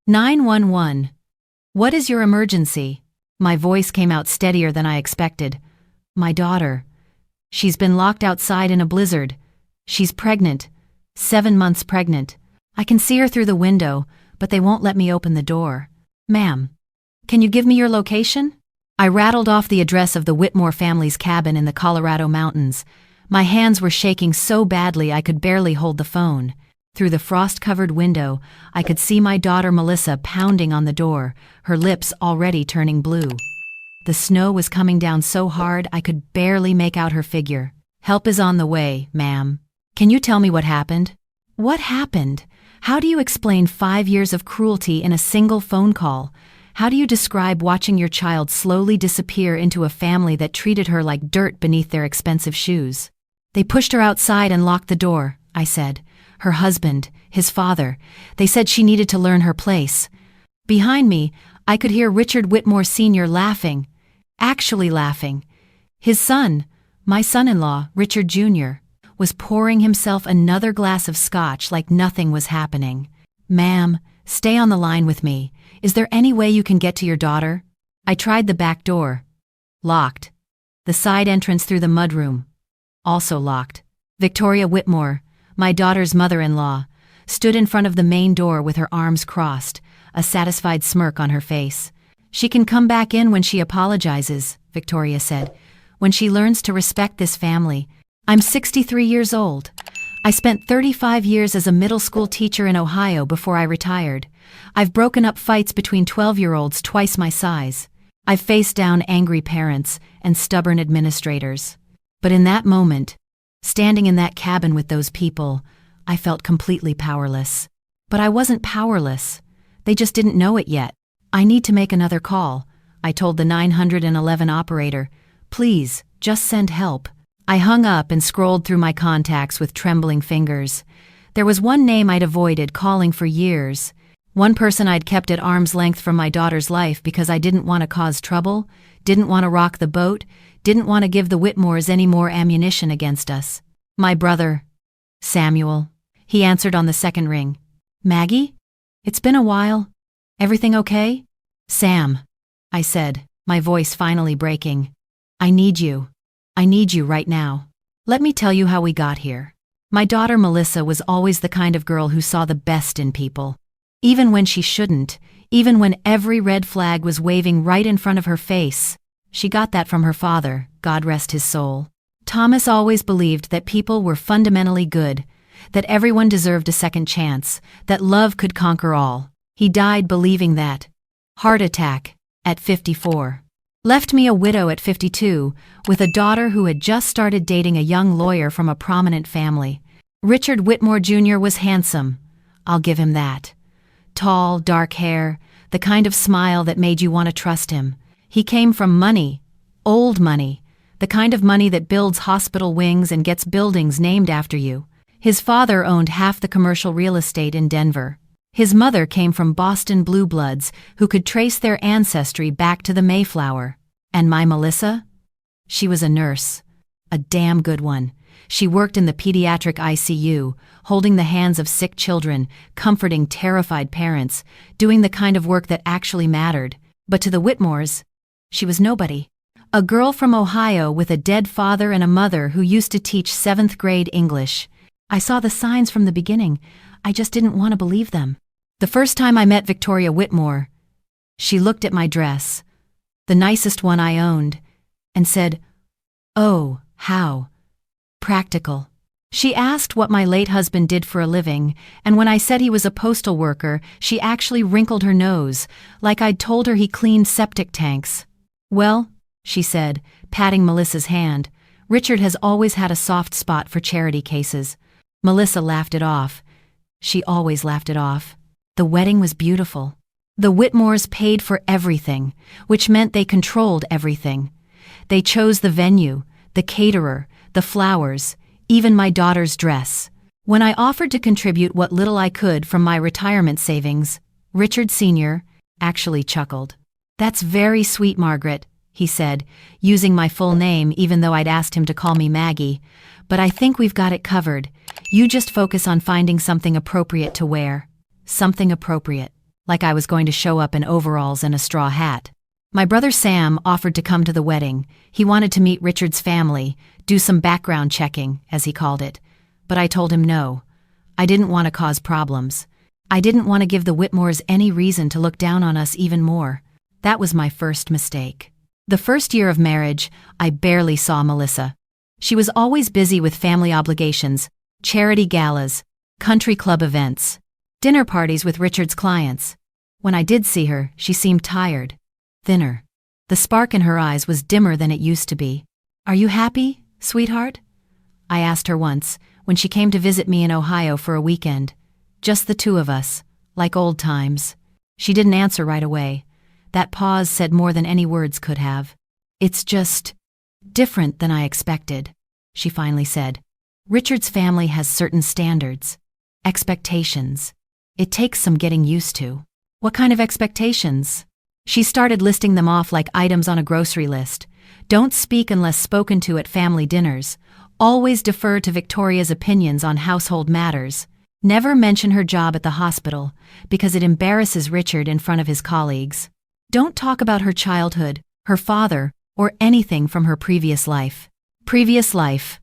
911. What is your emergency? My voice came out steadier than I expected. My daughter. She's been locked outside in a blizzard. She's pregnant. 7 months pregnant. I can see her through the window, but they won't let me open the door. Ma'am, can you give me your location? I rattled off the address of the Whitmore family's cabin in the Colorado mountains. My hands were shaking so badly I could barely hold the phone. Through the frost-covered window, I could see my daughter Melissa pounding on the door, her lips already turning blue. The snow was coming down so hard I could barely make out her figure. Help is on the way, ma'am. Can you tell me what happened? What happened? How do you explain 5 years of cruelty in a single phone call? How do you describe watching your child slowly disappear into a family that treated her like dirt beneath their expensive shoes? They pushed her outside and locked the door, I said. Her husband, his father, they said she needed to learn her place. Behind me, I could hear Richard Whitmore Sr. laughing. Actually laughing. His son, my son-in-law, Richard Jr., was pouring himself another glass of scotch like nothing was happening. Ma'am, stay on the line with me. Is there any way you can get to your daughter? I tried the back door. Locked. The side entrance through the mudroom. Also locked. Victoria Whitmore, my daughter's mother-in-law, stood in front of the main door with her arms crossed, a satisfied smirk on her face. She can come back in when she apologizes, Victoria said, when she learns to respect this family. I'm 63 years old. I spent 35 years as a middle school teacher in Ohio before I retired. I've broken up fights between 12-year-olds twice my size. I've faced down angry parents and stubborn administrators. But in that moment, standing in that cabin with those people, I felt completely powerless. But I wasn't powerless. They just didn't know it yet. I need to make another call, I told the 911 operator. Please, just send help. I hung up and scrolled through my contacts with trembling fingers. There was one name I'd avoided calling for years. One person I'd kept at arm's length from my daughter's life because I didn't want to cause trouble, didn't want to rock the boat, didn't want to give the Whitmores any more ammunition against us. My brother, Samuel. He answered on the second ring. Maggie? It's been a while. Everything okay? Sam, I said, my voice finally breaking. I need you. I need you right now. Let me tell you how we got here. My daughter Melissa was always the kind of girl who saw the best in people. Even when she shouldn't, even when every red flag was waving right in front of her face. She got that from her father, God rest his soul. Thomas always believed that people were fundamentally good, that everyone deserved a second chance, that love could conquer all. He died believing that. Heart attack, at 54. Left me a widow at 52, with a daughter who had just started dating a young lawyer from a prominent family. Richard Whitmore Jr. was handsome. I'll give him that. Tall, dark hair, the kind of smile that made you want to trust him. He came from money, old money, the kind of money that builds hospital wings and gets buildings named after you. His father owned half the commercial real estate in Denver. His mother came from Boston blue bloods who could trace their ancestry back to the Mayflower. And my Melissa? She was a nurse. A damn good one. She worked in the pediatric ICU, holding the hands of sick children, comforting terrified parents, doing the kind of work that actually mattered. But to the Whitmores, she was nobody. A girl from Ohio with a dead father and a mother who used to teach 7th grade English. I saw the signs from the beginning. I just didn't want to believe them. The first time I met Victoria Whitmore, she looked at my dress, the nicest one I owned, and said, "Oh, how practical." She asked what my late husband did for a living, and when I said he was a postal worker, she actually wrinkled her nose, like I'd told her he cleaned septic tanks. "Well," she said, patting Melissa's hand, "Richard has always had a soft spot for charity cases." Melissa laughed it off. She always laughed it off. The wedding was beautiful. The Whitmores paid for everything, which meant they controlled everything. They chose the venue, the caterer, the flowers, even my daughter's dress. When I offered to contribute what little I could from my retirement savings, Richard Sr. actually chuckled. "That's very sweet, Margaret," he said, using my full name even though I'd asked him to call me Maggie. "But I think we've got it covered. You just focus on finding something appropriate to wear." Something appropriate. like I was going to show up in overalls and a straw hat. My brother Sam offered to come to the wedding. He wanted to meet Richard's family, do some background checking, as he called it. But I told him no. I didn't want to cause problems. I didn't want to give the Whitmores any reason to look down on us even more. That was my first mistake. The first year of marriage, I barely saw Melissa. She was always busy with family obligations, charity galas, country club events, dinner parties with Richard's clients. When I did see her, she seemed tired, thinner. The spark in her eyes was dimmer than it used to be. "Are you happy, sweetheart?" I asked her once, when she came to visit me in Ohio for a weekend. Just the two of us, like old times. She didn't answer right away. That pause said more than any words could have. "It's just different than I expected," she finally said. "Richard's family has certain standards, expectations. It takes some getting used to." "What kind of expectations?" She started listing them off like items on a grocery list. Don't speak unless spoken to at family dinners. Always defer to Victoria's opinions on household matters. Never mention her job at the hospital, because it embarrasses Richard in front of his colleagues. Don't talk about her childhood, her father, or anything from her previous life. Previous life.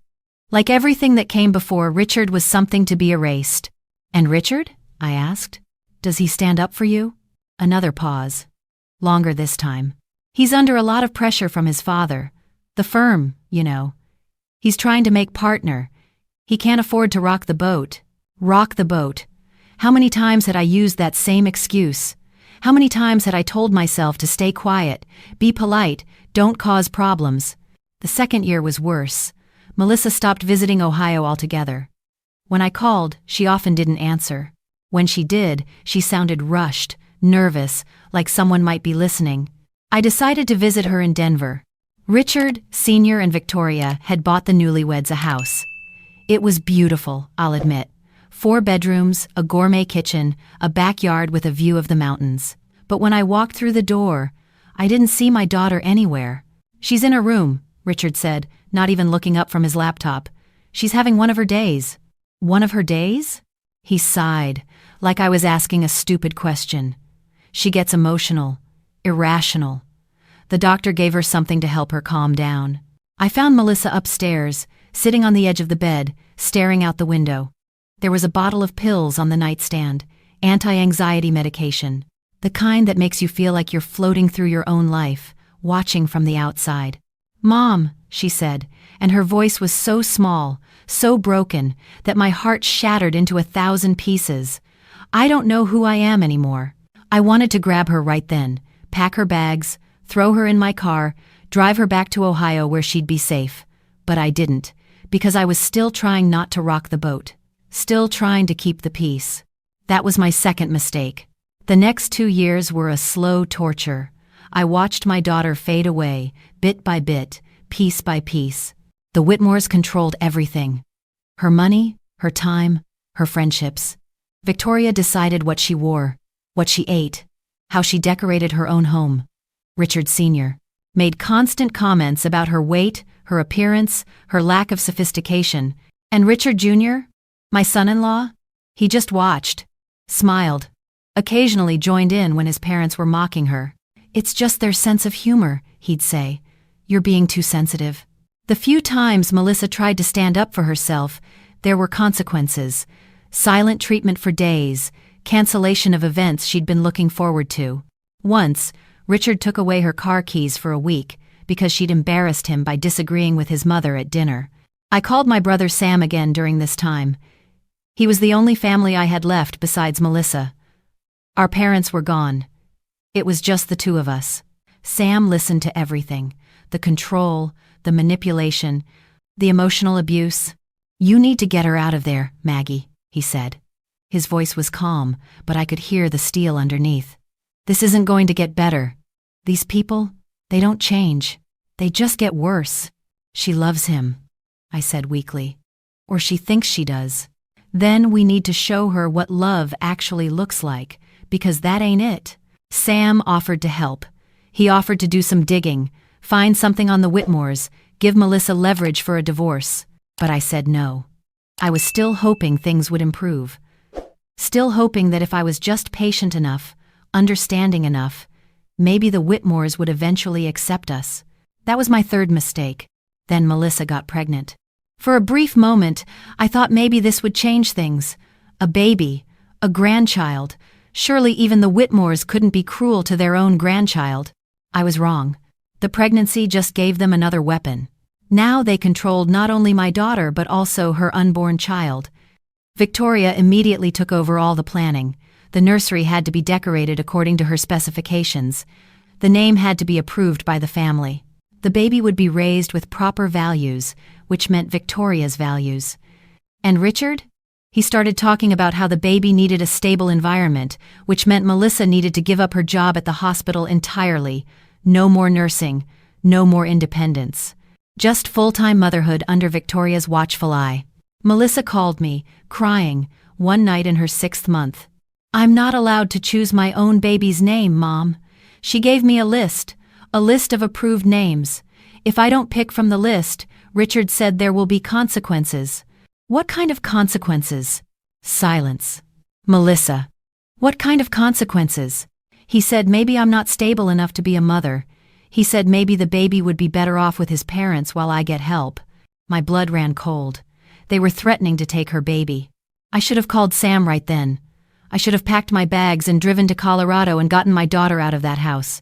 Like everything that came before, Richard was something to be erased. "And Richard?" I asked. "Does he stand up for you?" Another pause. Longer this time. "He's under a lot of pressure from his father. The firm, you know. He's trying to make partner. He can't afford to rock the boat." Rock the boat. How many times had I used that same excuse? How many times had I told myself to stay quiet, be polite, don't cause problems? The second year was worse. Melissa stopped visiting Ohio altogether. When I called, she often didn't answer. When she did, she sounded rushed, nervous, like someone might be listening. I decided to visit her in Denver. Richard, Sr. and Victoria had bought the newlyweds a house. It was beautiful, I'll admit. 4 bedrooms, a gourmet kitchen, a backyard with a view of the mountains. But when I walked through the door, I didn't see my daughter anywhere. "She's in her room," Richard said, not even looking up from his laptop. "She's having one of her days." "One of her days?" He sighed, like I was asking a stupid question. "She gets emotional, irrational." The doctor gave her something to help her calm down. I found Melissa upstairs, sitting on the edge of the bed, staring out the window. There was a bottle of pills on the nightstand, anti-anxiety medication, the kind that makes you feel like you're floating through your own life, watching from the outside. "Mom," she said, and her voice was so small, so broken, that my heart shattered into 1,000 pieces. I don't know who I am anymore. I wanted to grab her right then, pack her bags, throw her in my car, drive her back to Ohio where she'd be safe. But I didn't, because I was still trying not to rock the boat. Still trying to keep the peace. That was my second mistake. The next 2 years were a slow torture. I watched my daughter fade away, bit by bit, piece by piece. The Whitmores controlled everything. Her money, her time, her friendships. Victoria decided what she wore, what she ate, how she decorated her own home. Richard Sr. made constant comments about her weight, her appearance, her lack of sophistication. And Richard Jr., my son-in-law, he just watched, smiled, occasionally joined in when his parents were mocking her. "It's just their sense of humor," he'd say. "You're being too sensitive." The few times Melissa tried to stand up for herself, there were consequences. Silent treatment for days, cancellation of events she'd been looking forward to. Once, Richard took away her car keys for a week because she'd embarrassed him by disagreeing with his mother at dinner. I called my brother Sam again during this time. He was the only family I had left besides Melissa. Our parents were gone. It was just the two of us. Sam listened to everything. The control, the manipulation, the emotional abuse. "You need to get her out of there, Maggie," he said. His voice was calm, but I could hear the steel underneath. "This isn't going to get better. These people, they don't change. They just get worse." "She loves him," I said weakly. "Or she thinks she does. Then we need to show her what love actually looks like, because that ain't it." Sam offered to help. He offered to do some digging, find something on the Whitmores, give Melissa leverage for a divorce. But I said no. I was still hoping things would improve. Still hoping that if I was just patient enough, understanding enough. Maybe the Whitmores would eventually accept us. That was my third mistake. Then Melissa got pregnant. For a brief moment, I thought maybe this would change things. A baby, a grandchild. Surely even the Whitmores couldn't be cruel to their own grandchild. I was wrong. The pregnancy just gave them another weapon. Now they controlled not only my daughter but also her unborn child. Victoria immediately took over all the planning. The nursery had to be decorated according to her specifications. The name had to be approved by the family. The baby would be raised with proper values, which meant Victoria's values. And Richard? He started talking about how the baby needed a stable environment, which meant Melissa needed to give up her job at the hospital entirely. No more nursing, no more independence. Just full-time motherhood under Victoria's watchful eye. Melissa called me, crying, one night in her 6th month. "I'm not allowed to choose my own baby's name, Mom." She gave me a list of approved names. If I don't pick from the list, Richard said there will be consequences. What kind of consequences? Silence. Melissa. What kind of consequences? He said maybe I'm not stable enough to be a mother. He said maybe the baby would be better off with his parents while I get help. My blood ran cold. They were threatening to take her baby. I should have called Sam right then. I should have packed my bags and driven to Colorado and gotten my daughter out of that house.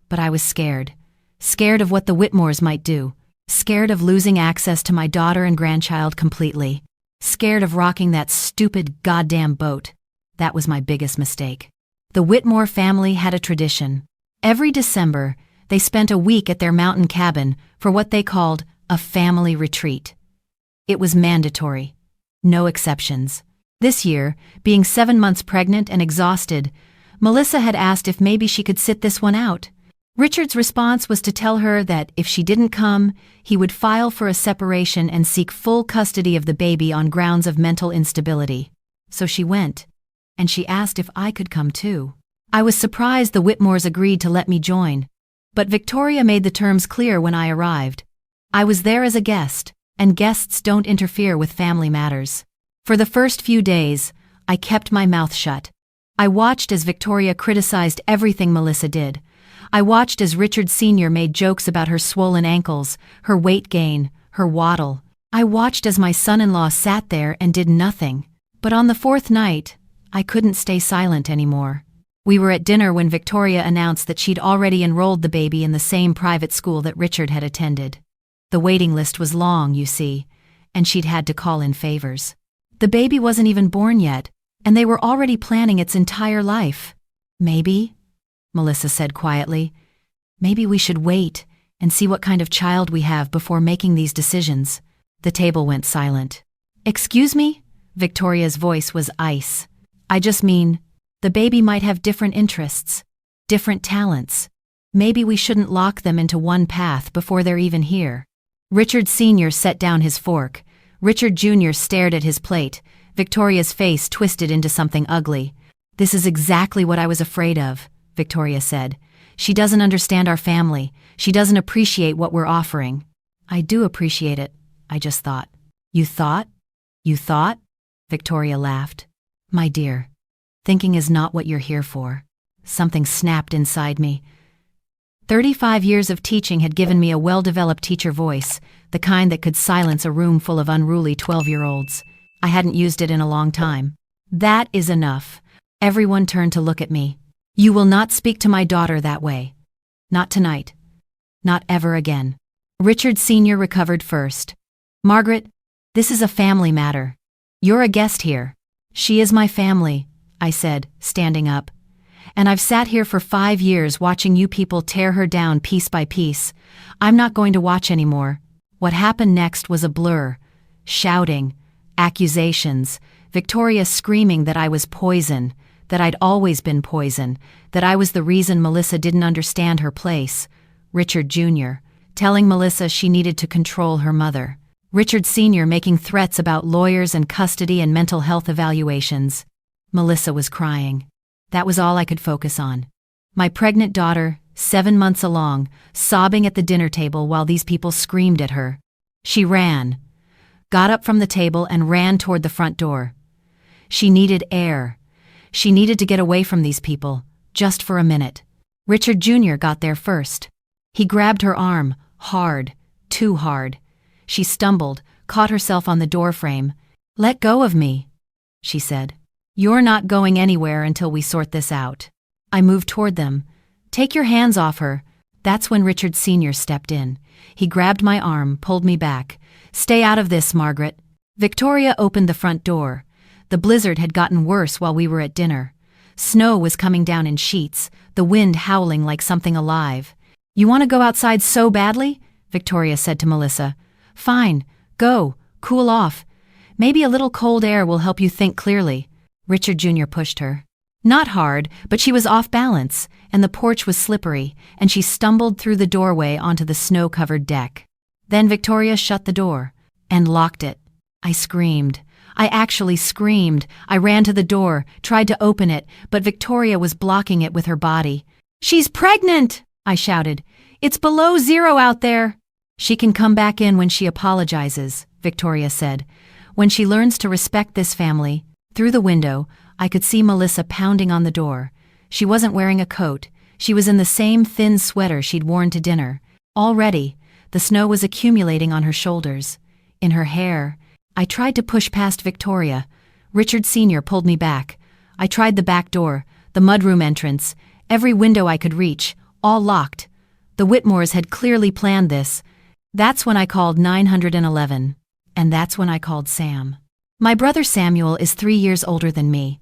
But I was scared. Scared of what the Whitmores might do. Scared of losing access to my daughter and grandchild completely. Scared of rocking that stupid goddamn boat. That was my biggest mistake. The Whitmore family had a tradition. Every December, they spent a week at their mountain cabin for what they called a family retreat. It was mandatory. No exceptions. This year, being 7 months pregnant and exhausted, Melissa had asked if maybe she could sit this one out. Richard's response was to tell her that if she didn't come, he would file for a separation and seek full custody of the baby on grounds of mental instability. So she went, and she asked if I could come too. I was surprised the Whitmores agreed to let me join, but Victoria made the terms clear when I arrived. I was there as a guest, and guests don't interfere with family matters. For the first few days, I kept my mouth shut. I watched as Victoria criticized everything Melissa did. I watched as Richard Sr. made jokes about her swollen ankles, her weight gain, her waddle. I watched as my son-in-law sat there and did nothing. But on the 4th night, I couldn't stay silent anymore. We were at dinner when Victoria announced that she'd already enrolled the baby in the same private school that Richard had attended. The waiting list was long, you see, and she'd had to call in favors. The baby wasn't even born yet, and they were already planning its entire life. Maybe, Melissa said quietly, maybe we should wait and see what kind of child we have before making these decisions. The table went silent. Excuse me? Victoria's voice was ice. I just mean, the baby might have different interests, different talents. Maybe we shouldn't lock them into one path before they're even here. Richard Sr. set down his fork. Richard Jr. stared at his plate. Victoria's face twisted into something ugly. "This is exactly what I was afraid of," Victoria said. "She doesn't understand our family. She doesn't appreciate what we're offering." "I do appreciate it," I just thought. "You thought? You thought?" Victoria laughed. "My dear, thinking is not what you're here for." Something snapped inside me. 35 years of teaching had given me a well-developed teacher voice, the kind that could silence a room full of unruly 12-year-olds. I hadn't used it in a long time. "That is enough." Everyone turned to look at me. "You will not speak to my daughter that way. Not tonight. Not ever again." Richard Sr. recovered first. "Margaret, this is a family matter. You're a guest here." "She is my family," I said, standing up. "And I've sat here for 5 years watching you people tear her down piece by piece. I'm not going to watch anymore." What happened next was a blur. Shouting, accusations, Victoria screaming that I was poison, that I'd always been poison, that I was the reason Melissa didn't understand her place. Richard Jr. telling Melissa she needed to control her mother. Richard Sr. making threats about lawyers and custody and mental health evaluations. Melissa was crying. That was all I could focus on. My pregnant daughter, 7 months along, sobbing at the dinner table while these people screamed at her. She ran, got up from the table and ran toward the front door. She needed air. She needed to get away from these people, just for a minute. Richard Jr. got there first. He grabbed her arm, hard, too hard. She stumbled, caught herself on the doorframe. "Let go of me," she said. "You're not going anywhere until we sort this out." I moved toward them. "Take your hands off her." That's when Richard Sr. stepped in. He grabbed my arm, pulled me back. "Stay out of this, Margaret." Victoria opened the front door. The blizzard had gotten worse while we were at dinner. Snow was coming down in sheets, the wind howling like something alive. "You want to go outside so badly?" Victoria said to Melissa. "Fine, go, cool off. Maybe a little cold air will help you think clearly." Richard Jr. pushed her. Not hard, but she was off balance, and the porch was slippery, and she stumbled through the doorway onto the snow-covered deck. Then Victoria shut the door and locked it. I screamed. I actually screamed. I ran to the door, tried to open it, but Victoria was blocking it with her body. "She's pregnant!" I shouted. "It's below zero out there." "She can come back in when she apologizes," Victoria said. "When she learns to respect this family." Through the window, I could see Melissa pounding on the door. She wasn't wearing a coat. She was in the same thin sweater she'd worn to dinner. Already, the snow was accumulating on her shoulders, in her hair. I tried to push past Victoria. Richard Sr. pulled me back. I tried the back door, the mudroom entrance, every window I could reach, all locked. The Whitmores had clearly planned this. That's when I called 911. And that's when I called Sam. My brother Samuel is 3 years older than me.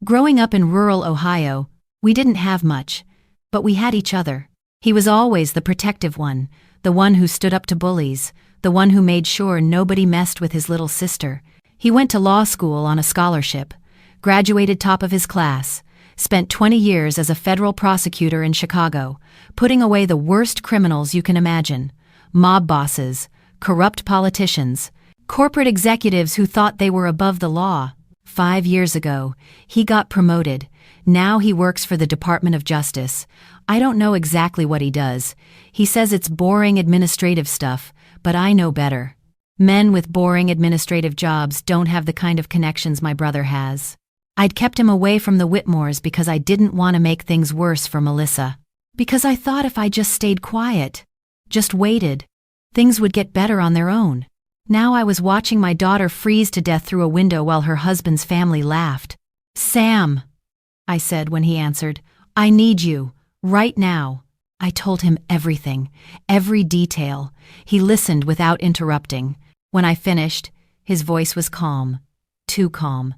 Growing up in rural Ohio, we didn't have much, but we had each other. He was always the protective one, the one who stood up to bullies, the one who made sure nobody messed with his little sister. He went to law school on a scholarship, graduated top of his class, spent 20 years as a federal prosecutor in Chicago, putting away the worst criminals you can imagine: mob bosses, corrupt politicians, corporate executives who thought they were above the law. 5 years ago, he got promoted. Now he works for the Department of Justice. I don't know exactly what he does. He says it's boring administrative stuff, but I know better. Men with boring administrative jobs don't have the kind of connections my brother has. I'd kept him away from the Whitmores because I didn't want to make things worse for Melissa. Because I thought if I just stayed quiet, just waited, things would get better on their own. Now I was watching my daughter freeze to death through a window while her husband's family laughed. "Sam," I said when he answered, "I need you, right now." I told him everything, every detail. He listened without interrupting. When I finished, his voice was calm, too calm.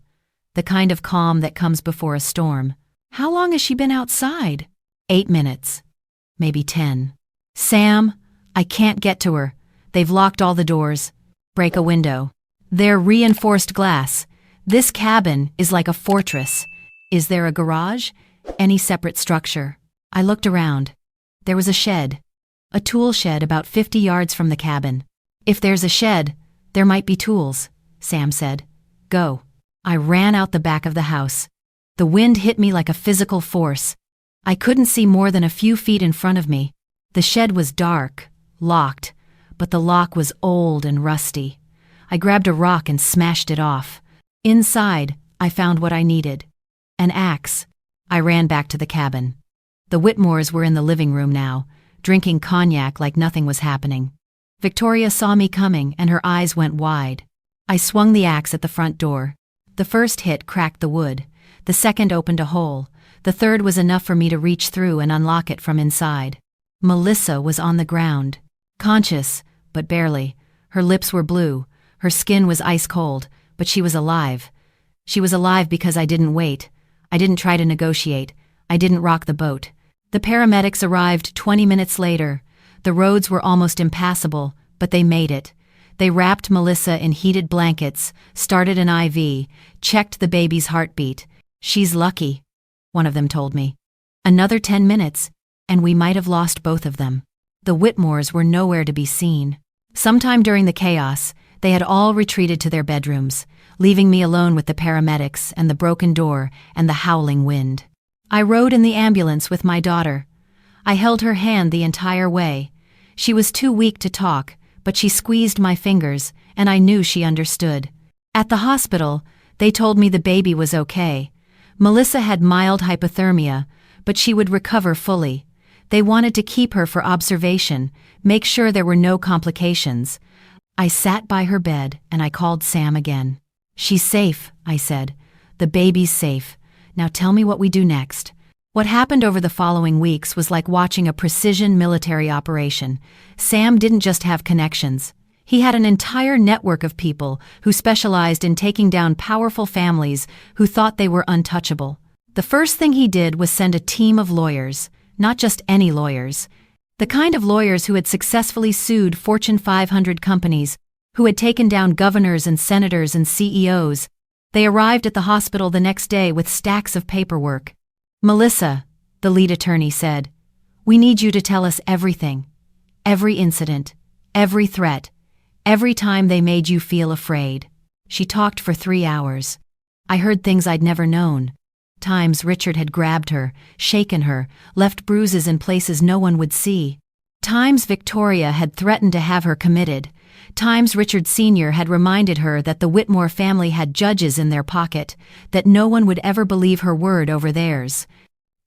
The kind of calm that comes before a storm. "How long has she been outside?" 8 minutes. Maybe 10. "Sam, I can't get to her. They've locked all the doors. Break a window. They're reinforced glass. This cabin is like a fortress. Is there a garage? Any separate structure?" I looked around. There was a shed. A tool shed about 50 yards from the cabin. "If there's a shed, there might be tools," Sam said. "Go." I ran out the back of the house. The wind hit me like a physical force. I couldn't see more than a few feet in front of me. The shed was dark, locked, but the lock was old and rusty. I grabbed a rock and smashed it off. Inside, I found what I needed. An axe. I ran back to the cabin. The Whitmores were in the living room now, drinking cognac like nothing was happening. Victoria saw me coming and her eyes went wide. I swung the axe at the front door. The first hit cracked the wood. The second opened a hole. The third was enough for me to reach through and unlock it from inside. Melissa was on the ground. Conscious, but barely. Her lips were blue. Her skin was ice cold, but she was alive. She was alive because I didn't wait. I didn't try to negotiate. I didn't rock the boat. The paramedics arrived 20 minutes later. The roads were almost impassable, but they made it. They wrapped Melissa in heated blankets, started an IV, checked the baby's heartbeat. "She's lucky," one of them told me. Another 10 minutes, and we might have lost both of them. The Whitmores were nowhere to be seen. Sometime during the chaos, they had all retreated to their bedrooms, leaving me alone with the paramedics and the broken door and the howling wind. I rode in the ambulance with my daughter. I held her hand the entire way. She was too weak to talk, but she squeezed my fingers, and I knew she understood. At the hospital, they told me the baby was okay. Melissa had mild hypothermia, but she would recover fully. They wanted to keep her for observation, make sure there were no complications. I sat by her bed and I called Sam again. "She's safe," I said. "The baby's safe. Now tell me what we do next." What happened over the following weeks was like watching a precision military operation. Sam didn't just have connections. He had an entire network of people who specialized in taking down powerful families who thought they were untouchable. The first thing he did was send a team of lawyers, not just any lawyers. The kind of lawyers who had successfully sued Fortune 500 companies, who had taken down governors and senators and CEOs. They arrived at the hospital the next day with stacks of paperwork. "Melissa," the lead attorney said, "we need you to tell us everything. Every incident, every threat, every time they made you feel afraid." She talked for 3 hours. I heard things I'd never known. Times Richard had grabbed her, shaken her, left bruises in places no one would see. Times Victoria had threatened to have her committed. Times Richard Sr. had reminded her that the Whitmore family had judges in their pocket, that no one would ever believe her word over theirs.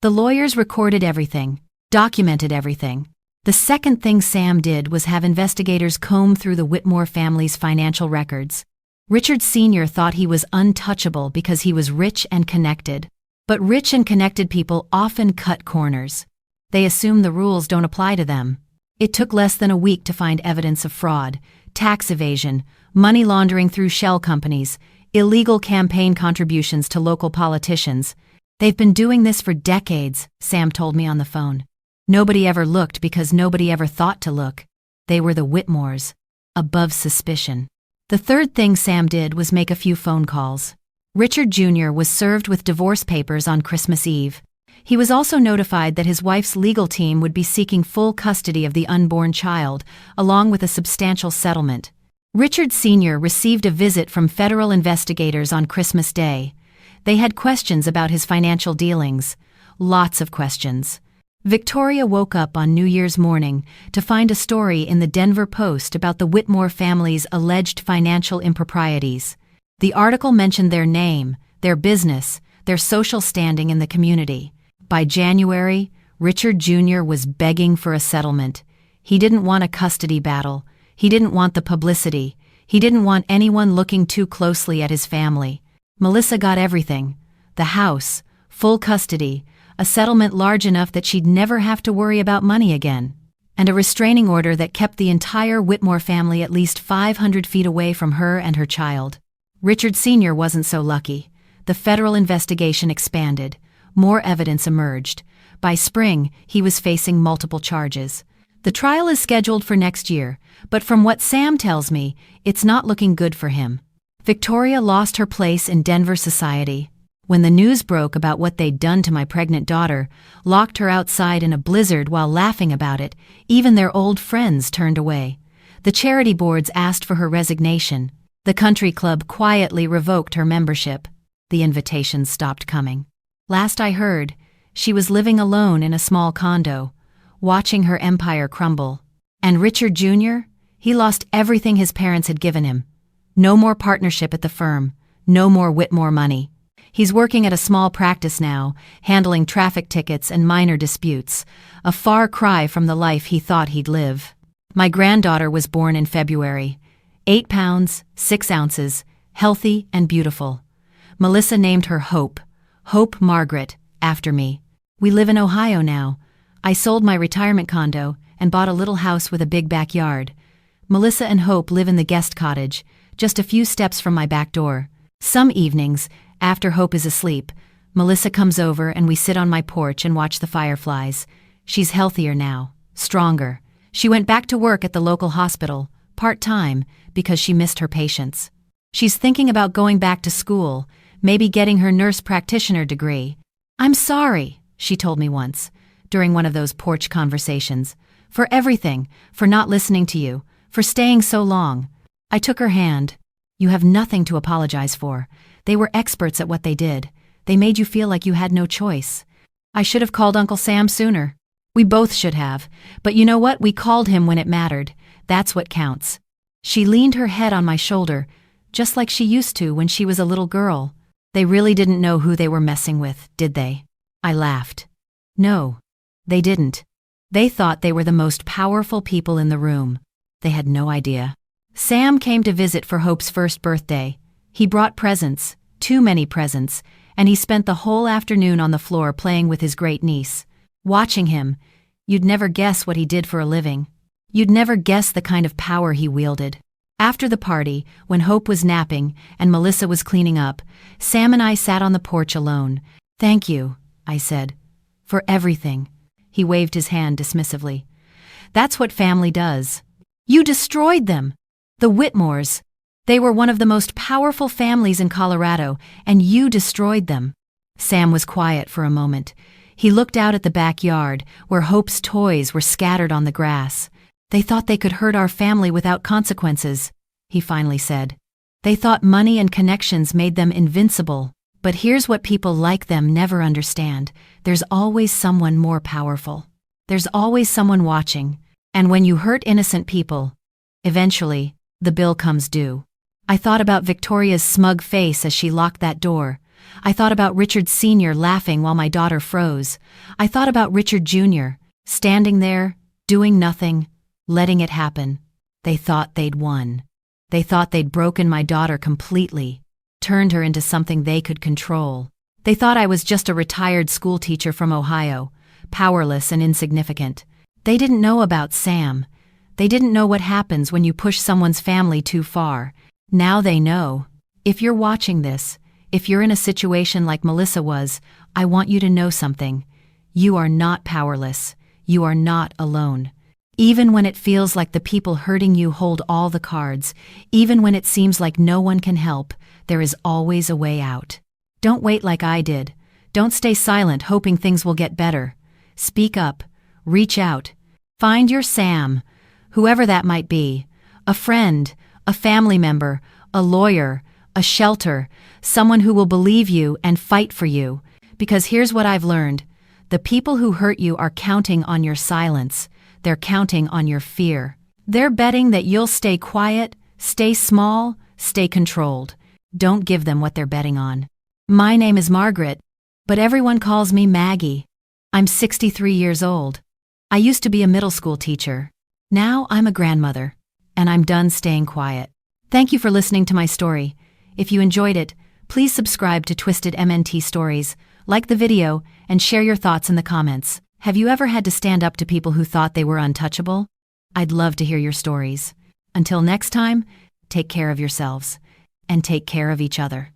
The lawyers recorded everything, documented everything. The second thing Sam did was have investigators comb through the Whitmore family's financial records. Richard Sr. thought he was untouchable because he was rich and connected. But rich and connected people often cut corners. They assume the rules don't apply to them. It took less than a week to find evidence of fraud, tax evasion, money laundering through shell companies, illegal campaign contributions to local politicians. "They've been doing this for decades," Sam told me on the phone. "Nobody ever looked because nobody ever thought to look. They were the Whitmores. Above suspicion." The third thing Sam did was make a few phone calls. Richard Jr. was served with divorce papers on Christmas Eve. He was also notified that his wife's legal team would be seeking full custody of the unborn child, along with a substantial settlement. Richard Sr. received a visit from federal investigators on Christmas Day. They had questions about his financial dealings. Lots of questions. Victoria woke up on New Year's morning to find a story in the Denver Post about the Whitmore family's alleged financial improprieties. The article mentioned their name, their business, their social standing in the community. By January, Richard Jr. was begging for a settlement. He didn't want a custody battle. He didn't want the publicity. He didn't want anyone looking too closely at his family. Melissa got everything: the house, full custody, a settlement large enough that she'd never have to worry about money again, and a restraining order that kept the entire Whitmore family at least 500 feet away from her and her child. Richard Sr. wasn't so lucky. The federal investigation expanded. More evidence emerged. By spring, he was facing multiple charges. The trial is scheduled for next year, but from what Sam tells me, it's not looking good for him. Victoria lost her place in Denver society. When the news broke about what they'd done to my pregnant daughter, locked her outside in a blizzard while laughing about it, even their old friends turned away. The charity boards asked for her resignation. The country club quietly revoked her membership. The invitations stopped coming. Last I heard, she was living alone in a small condo, watching her empire crumble. And Richard Jr., he lost everything his parents had given him. No more partnership at the firm, no more Whitmore money. He's working at a small practice now, handling traffic tickets and minor disputes, a far cry from the life he thought he'd live. My granddaughter was born in February, 8 pounds, 6 ounces, healthy and beautiful. Melissa named her Hope Margaret, after me. We live in Ohio now. I sold my retirement condo and bought a little house with a big backyard. Melissa and Hope live in the guest cottage, just a few steps from my back door. Some evenings, after Hope is asleep, Melissa comes over and we sit on my porch and watch the fireflies. She's healthier now, stronger. She went back to work at the local hospital, part-time, because she missed her patients. She's thinking about going back to school, maybe getting her nurse practitioner degree. "I'm sorry," she told me once, during one of those porch conversations, "for everything, for not listening to you, for staying so long." I took her hand. "You have nothing to apologize for. They were experts at what they did. They made you feel like you had no choice. I should have called Uncle Sam sooner. We both should have. But you know what? We called him when it mattered. That's what counts." She leaned her head on my shoulder, just like she used to when she was a little girl. "They really didn't know who they were messing with, did they?" I laughed. No, they didn't. They thought they were the most powerful people in the room. They had no idea. Sam came to visit for Hope's first birthday. He brought presents, too many presents, and he spent the whole afternoon on the floor playing with his great niece. Watching him, you'd never guess what he did for a living. You'd never guess the kind of power he wielded. After the party, when Hope was napping and Melissa was cleaning up, Sam and I sat on the porch alone. "Thank you," I said, "for everything." He waved his hand dismissively. "That's what family does. You destroyed them. The Whitmores. They were one of the most powerful families in Colorado, and you destroyed them." Sam was quiet for a moment. He looked out at the backyard, where Hope's toys were scattered on the grass. "They thought they could hurt our family without consequences," he finally said. "They thought money and connections made them invincible. But here's what people like them never understand. There's always someone more powerful. There's always someone watching. And when you hurt innocent people, eventually, the bill comes due." I thought about Victoria's smug face as she locked that door. I thought about Richard Sr. laughing while my daughter froze. I thought about Richard Jr. standing there, doing nothing, letting it happen. They thought they'd won. They thought they'd broken my daughter completely, turned her into something they could control. They thought I was just a retired schoolteacher from Ohio, powerless and insignificant. They didn't know about Sam. They didn't know what happens when you push someone's family too far. Now they know. If you're watching this, if you're in a situation like Melissa was, I want you to know something. You are not powerless. You are not alone. Even when it feels like the people hurting you hold all the cards, even when it seems like no one can help, there is always a way out. Don't wait like I did. Don't stay silent hoping things will get better. Speak up. Reach out. Find your Sam, whoever that might be. A friend, a family member, a lawyer, a shelter, someone who will believe you and fight for you. Because here's what I've learned. The people who hurt you are counting on your silence. They're counting on your fear. They're betting that you'll stay quiet, stay small, stay controlled. Don't give them what they're betting on. My name is Margaret, but everyone calls me Maggie. I'm 63 years old. I used to be a middle school teacher. Now I'm a grandmother, and I'm done staying quiet. Thank you for listening to my story. If you enjoyed it, please subscribe to Twisted MNT Stories, like the video, and share your thoughts in the comments. Have you ever had to stand up to people who thought they were untouchable? I'd love to hear your stories. Until next time, take care of yourselves, and take care of each other.